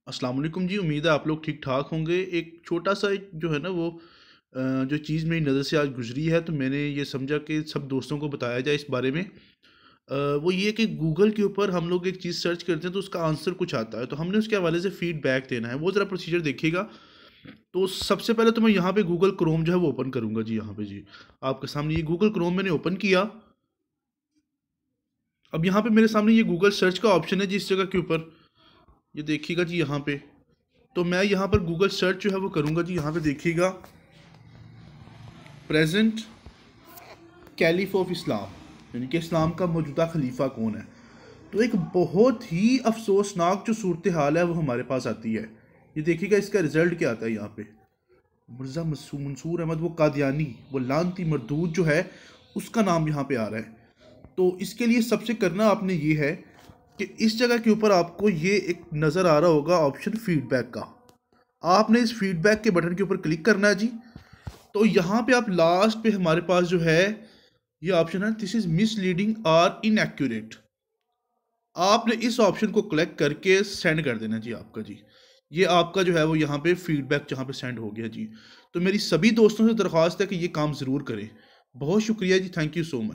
अस्सलाम वालेकुम जी। उम्मीद है आप लोग ठीक ठाक होंगे। एक छोटा सा एक जो है ना वो जो चीज़ मेरी नज़र से आज गुजरी है, तो मैंने ये समझा कि सब दोस्तों को बताया जाए इस बारे में। वो ये कि गूगल के ऊपर हम लोग एक चीज़ सर्च करते हैं तो उसका आंसर कुछ आता है, तो हमने उसके हवाले से फीडबैक देना है। वो ज़रा प्रोसीजर देखिएगा। तो सबसे पहले तो मैं यहाँ पे गूगल क्रोम जो है वो ओपन करूँगा जी। यहाँ पे जी आपके सामने ये गूगल क्रोम मैंने ओपन किया। अब यहाँ पे मेरे सामने ये गूगल सर्च का ऑप्शन है जी, इस जगह के ऊपर ये देखिएगा जी। यहाँ पे तो मैं यहाँ पर गूगल सर्च जो है वो करूँगा जी। यहाँ पे देखिएगा, प्रेजेंट कैलिफ ऑफ इस्लाम, यानी कि इस्लाम का मौजूदा खलीफा कौन है। तो एक बहुत ही अफसोसनाक जो सूरत हाल है वो हमारे पास आती है। ये देखिएगा इसका रिजल्ट क्या आता है यहाँ पे। मिर्ज़ा मंसूर अहमद वो कादियानी, वो लानती मरदूद जो है, उसका नाम यहाँ पे आ रहा है। तो इसके लिए सबसे करना आपने ये है कि इस जगह के ऊपर आपको ये एक नज़र आ रहा होगा ऑप्शन फीडबैक का। आपने इस फीडबैक के बटन के ऊपर क्लिक करना है जी। तो यहाँ पे आप लास्ट पे हमारे पास जो है ये ऑप्शन है, दिस इज मिसलीडिंग और इनएक्यूरेट। आपने इस ऑप्शन को क्लिक करके सेंड कर देना जी आपका जी। ये आपका जो है वो यहाँ पे फीडबैक जहाँ पे सेंड हो गया जी। तो मेरी सभी दोस्तों से दरख्वास्त है कि ये काम ज़रूर करें। बहुत शुक्रिया जी, थैंक यू सो मच।